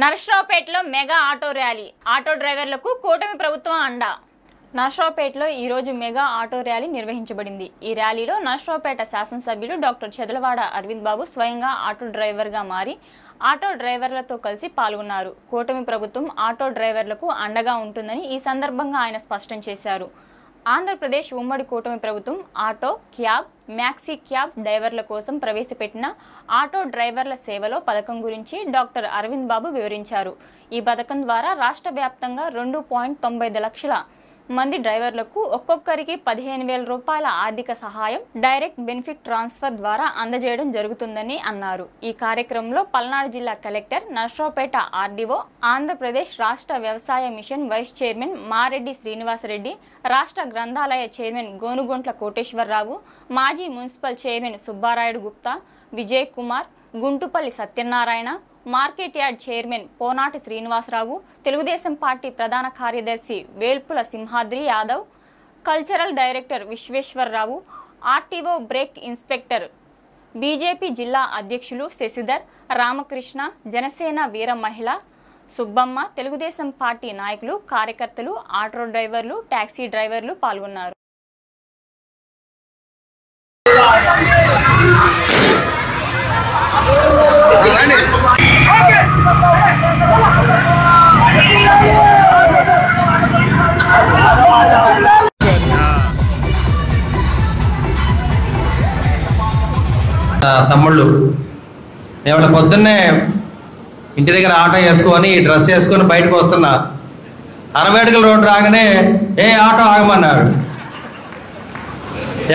నర్సరావుపేటలో mega auto rally, auto డ్రైవర్లకు కూటమి ప్రభుత్వం అండ. నర్సరావుపేటలో ఈరోజు మెగా ఆటో ర్యాలీ నిర్వహించబడింది. ఈ ర్యాలీలో నర్సరావుపేట శాసనసభ్యులు డాక్టర్ చదలవాడ అరవింద్ బాబు స్వయంగా ఆటో డ్రైవర్గా మారి ఆటో డ్రైవర్లతో కలిసి పాల్గొన్నారు. కూటమి ప్రభుత్వం ఆటో డ్రైవర్లకు అండగా ఉంటుందని ఈ సందర్భంగా ఆయన స్పష్టం చేశారు. ఆంధ్రప్రదేశ్ ఉమ్మడి కూటమి ప్రభుత్వం ఆటో, క్యాబ్, మ్యాక్సీ క్యాబ్ డ్రైవర్ల కోసం ప్రవేశపెట్టిన ఆటో డ్రైవర్ల సేవలో పథకం గురించి డాక్టర్ అరవింద్ బాబు వివరించారు. ఈ పథకం ద్వారా రాష్ట్ర వ్యాప్తంగా 2.95 లక్షల మంది డ్రైవర్లకు ఒక్కొక్కరికి 15,000 రూపాయల ఆర్థిక సహాయం డైరెక్ట్ బెనిఫిట్ ట్రాన్స్ఫర్ ద్వారా అందజేయడం జరుగుతుందని అన్నారు. ఈ కార్యక్రమంలో పల్నాడు జిల్లా కలెక్టర్, నర్సరావుపేట ఆర్డీఓ, ఆంధ్రప్రదేశ్ రాష్ట్ర వ్యవసాయ mission vice chairman Mareddy Srinivasa Reddy, రాష్ట్ర గ్రంథాలయ చైర్మన్ గోనుగొంట్ల కోటేశ్వరరావు, మాజీ municipal chairman Subbarayudu Gupta, Vijay Kumar, Guntupalli Satyanarayana, market yard chairman Ponati Srinivasa Rao, Telugu Desam party ప్రధాన కార్యదర్శి Velpula Simhadri Yadav, cultural director Visweswara Rao, RTO brake inspector, BJP జిల్లా అధ్యక్షులు శశిధర్, రామకృష్ణ, జనసేన వీర మహిళ సుబ్బమ్మ, తెలుగుదేశం పార్టీ నాయకులు, కార్యకర్తలు, ఆటో డ్రైవర్లు, టాక్సీ డ్రైవర్లు పాల్గొన్నారు. తమ్ముళ్ళు నేను పొద్దున్నే ఇంటి దగ్గర ఆటో వేసుకొని డ్రెస్ వేసుకొని బయటకు వస్తున్నా. 60 అడుగుల రోడ్డు రాగానే ఆటో ఆగమన్నారు.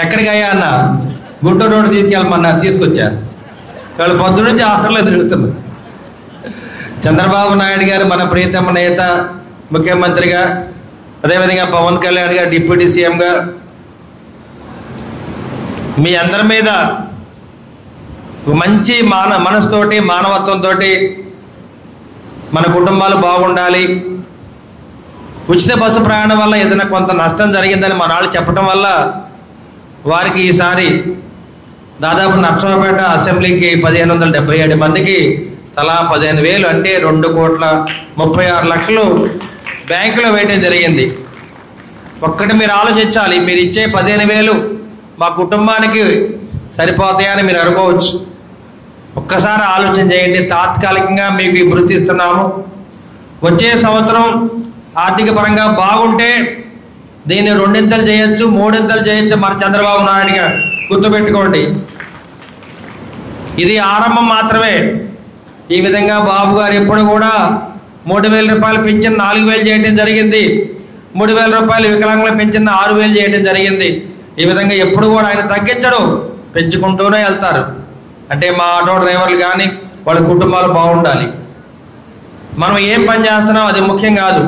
ఎక్కడికి అయ్యా అన్న? గుంటూరు రోడ్డు తీసుకెళ్ళమన్నారు. తీసుకొచ్చా. వాళ్ళు పొద్దు నుంచి ఆటోలో తిరుగుతున్నారు. చంద్రబాబు నాయుడు గారు మన ప్రియతమ నేత, ముఖ్యమంత్రిగా, అదేవిధంగా పవన్ కళ్యాణ్ గారు డిప్యూటీ సీఎంగా మీ అందరి మీద మంచి మనసుతోటి, మానవత్వంతో మన కుటుంబాలు బాగుండాలి, ఉచిత బస్సు ప్రయాణం వల్ల ఏదైనా కొంత నష్టం జరిగిందని మన వాళ్ళు చెప్పడం వల్ల వారికి ఈసారి దాదాపు నర్సరావుపేట అసెంబ్లీకి 1577 మందికి తలా 15,000 అంటే 2,36,00,000 బ్యాంకులో వేయడం జరిగింది. ఒక్కటి మీరు ఆలోచించాలి, మీరు ఇచ్చే 15,000 మా కుటుంబానికి సరిపోతాయని మీరు అనుకోవచ్చు. ఒక్కసారి ఆలోచన చేయండి. తాత్కాలికంగా మీకు ఈ వృత్తి ఇస్తున్నాము. వచ్చే సంవత్సరం ఆర్థిక పరంగా బాగుంటే దీన్ని 2 చేయొచ్చు, 3 చేయొచ్చు. మన చంద్రబాబు నాయుడు గారు గుర్తుపెట్టుకోండి, ఇది ఆరంభం మాత్రమే. ఈ విధంగా బాబు గారు ఎప్పుడు కూడా 3,000 రూపాయలు పింఛన్ 4,000 చేయడం జరిగింది. 3,000 రూపాయలు వికలాంగుల పింఛన్ 6,000 చేయడం జరిగింది. ఈ విధంగా ఎప్పుడు కూడా ఆయన తగ్గించడు, పెంచుకుంటూనే వెళ్తారు. అంటే మా ఆటో డ్రైవర్లు కానీ వాళ్ళ కుటుంబాలు బాగుండాలి. మనం ఏం పని చేస్తున్నాం అది ముఖ్యం కాదు.